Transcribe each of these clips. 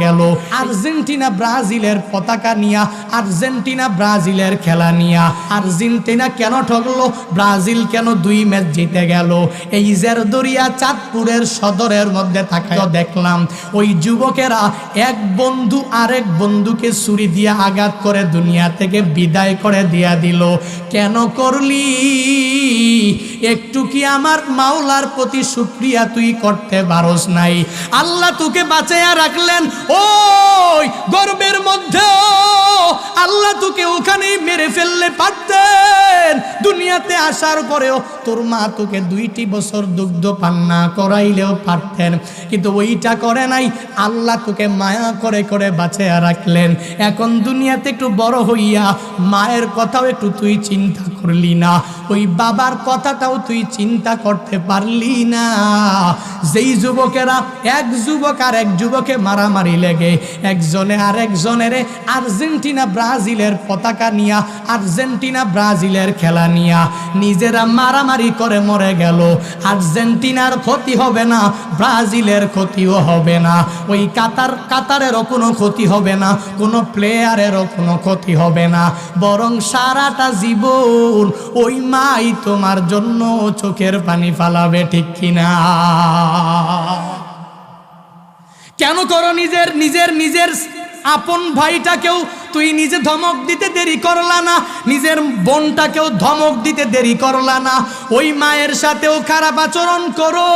গেল আর্জেন্টিনা ব্রাজিলের পতাকা নিয়া, আর্জেন্টিনা ব্রাজিলের খেলা নিয়া। আর্জেন্টিনা কেন ঠকলো, ব্রাজিল কেন 2 ম্যাচ জিতে গেল? এই জেরদরিয়া চাঁদপুরের সদরের মধ্যে থাকা দেখলাম ওই যুবকেরা এক বন্ধু আরেক বন্ধুকে ছুরি দিয়ে আঘাত করে দুনিয়া থেকে বিদায় করে দিয়া দিল। কেন করলি? একটু কি আমার মাওলার প্রতি শুকরিয়া তুই করতে পারস নাই? আল্লাহ তোকে বাঁচাইয়া রাখলেন ওই গর্বের মধ্যে, আল্লাহ তোকে ওখানেই মেরে ফেললে পারতেন। দুনিয়াতে আসার পরেও তোর মা তোকে 2টি বছর দুগ্ধ পান না করাইলেও পারতেন, কিন্তু ওইটা করে নাই। আল্লাহ তোকে মায়া করে করে বাঁচাইয়া রাখলেন। এখন দুনিয়াতে একটু বড় হইয়া মায়ের কথাও একটু তুই চিন্তা করলি না, ওই বাবার কথাটাও তুই চিন্তা করতে পারলি না। যেই যুবকেরা এক যুবক আর এক যুবকে মারামারি লেগে একজনে আর একজনের আর্জেন্টিনা ব্রাজিলের পতাকা নিয়া, আর্জেন্টিনা ব্রাজিলের খেলা নিয়া নিজেরা মারামারি করে মরে গেল। আর্জেন্টিনার ক্ষতি হবে না, ব্রাজিলের ক্ষতিও হবে না, ওই কাতারেরও কোনো ক্ষতি হবে না, কোনো প্লেয়ারেরও কোনো ক্ষতি হবে না, বরং সারাটা জীবন ওই মাই তোমার জন্য চোখের পানি ফালাবে, ঠিক কিনা? কেন করো নিজের নিজের নিজের আপন ভাইটাকেও তুই নিজে ধমক দিতে দেরি করলা না, নিজের বোনটাকেও ধমক দিতে দেরি করলা না। ওই মায়ের সাথেও খারাপ আচরণ করো,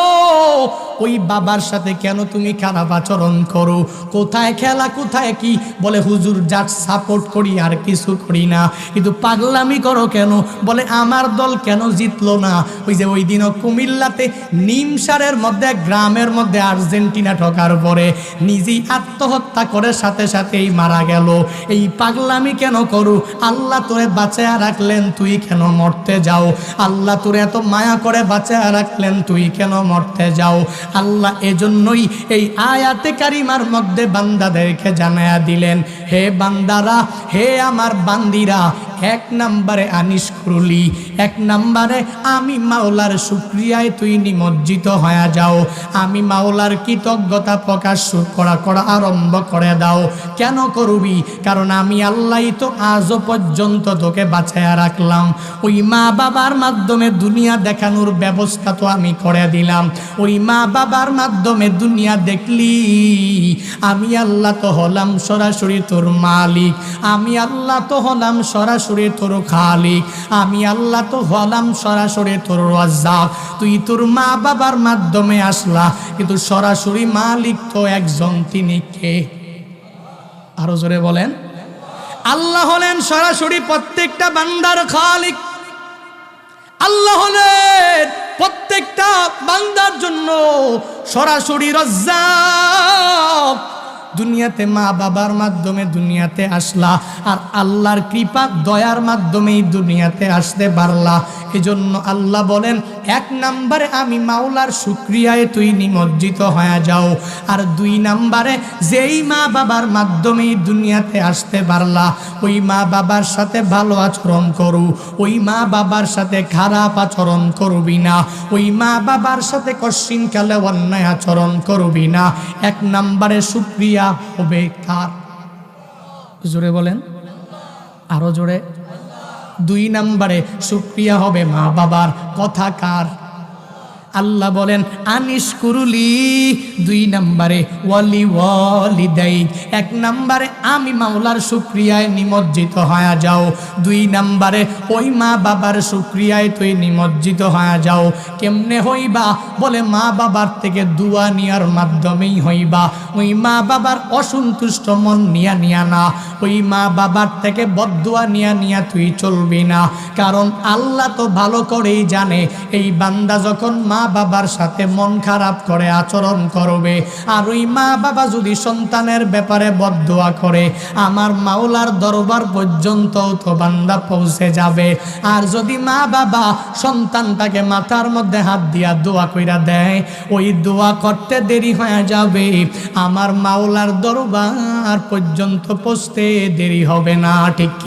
ওই বাবার সাথে কেন তুমি খারাপ আচরণ করো? কোথায় খেলা, কোথায় কি? বলে হুজুর যার সাপোর্ট করি আর কিছু করি না, কিন্তু পাগলামি করো কেন? বলে আমার দল কেন জিতলো না? ওই যে ওই দিনও কুমিল্লাতে নিমসারের মধ্যে গ্রামের মধ্যে আর্জেন্টিনা ঠকার পরে নিজেই আত্মহত্যা করে সাথে সাথেই মারা গেল। এই পাগলামি কেন করো? আল্লাহ তোরে বাঁচায়া রাখলেন, তুই কেন মরতে যাও? আল্লাহ তোরে এত মায়া করে বাঁচায়া রাখলেন, তুই কেন মরতে যাও? আল্লাহ এজন্যই এই আয়াতে কারিমার মধ্যে বান্দাদেরকে জানায়া দিলেন, হে বান্দারা, হে আমার বান্দিরা, 1 নম্বরে আনিস করলি, 1 নম্বরে আমি মাওলার শুকরিয়ায় তুই নিমজ্জিত হয়ে যাও, আমি মাওলার কৃতজ্ঞতা প্রকাশ করা আরম্ভ করে দাও। কেন করবি? কারণ আমি আল্লাহই তো আজও পর্যন্ত তোকে বাঁচায়া রাখলাম। ওই মা বাবার মাধ্যমে দুনিয়া দেখানোর ব্যবস্থা তো আমি করে দিলাম। ওই মা বাবার মাধ্যমে দুনিয়া দেখলি, আমি আল্লাহ তো হলাম সরাসরি তোর মালিক, আমি আল্লাহ তো হলাম সরাসরি তোর খালিক, আমি আল্লাহ তো হলাম সরাসরি তোর রাজ্জাক। তুই তোর মা বাবার মাধ্যমে আসলা, কিন্তু সরাসরি মালিক তো একজন, তিনি কে? আরো জোরে বলেন। আল্লাহ হলেন সরাসরি প্রত্যেকটা বান্দার খালিক। আল্লাহ হলেন প্রত্যেকটা বান্দার জন্য সরাসরি রাজ্জাক। দুনিয়াতে মা বাবার মাধ্যমে দুনিয়াতে আসলা, আর আল্লাহর কৃপা দয়ার মাধ্যমেই দুনিয়াতে আসতে পারলা। এজন্য আল্লাহ বলেন 1 নম্বরে আমি মাওলার শুকরিয়ায় তুই নিমজ্জিত হয়ে যাও, আর 2 নম্বরে যেই মা বাবার মাধ্যমেই দুনিয়াতে আসতে পারলা ওই মা বাবার সাথে ভালো আচরণ করু, ওই মা বাবার সাথে খারাপ আচরণ করবি না, ওই মা বাবার সাথে কশ্চিনকালে অন্যায় আচরণ করবি না। 1 নম্বরে শুকরিয়া হবে কার? জোরে বলেন, আরো জোরে। 2 নম্বরে শুকরিয়া হবে মা বাবার। কথা কার? আল্লাহ বলেন আনিস কুরুলি। 2 নম্বরে ওয়ালি ওয়ালিদাই। 1 নম্বরে আমি মাওলার শুকরিয়ায় নিমজ্জিত হয়ে যাও, 2 নম্বরে ওই মা বাবার শুকরিয়ায় তুই নিমজ্জিত হয়ে যাও। কেমনে হইবা? বলে মা বাবার থেকে দোয়া নেওয়ার মাধ্যমেই হইবা। ওই মা বাবার অসন্তুষ্ট মন নিয়া না, ওই মা বাবার থেকে বদদুয়া নিয়া তুই চলবি না। কারণ আল্লাহ তো ভালো করেই জানে এই বান্দা যখন মা বাবার সাথে মন খারাপ করে আচরণ করবে, আর ওই মা বাবা যদি সন্তানের ব্যাপারে বদদুয়া করে, আমার মাওলার দরবার পর্যন্ত তো বান্দা পৌঁছে যাবে। আর যদি মা বাবা সন্তানটাকে মাথার মধ্যে হাত দিয়া দোয়া কইরা দেয়, ওই দোয়া করতে দেরি হয়ে যাবে, আমার মাওলার দরবার পর্যন্ত পৌঁছতে দেরি হবে না, ঠিক?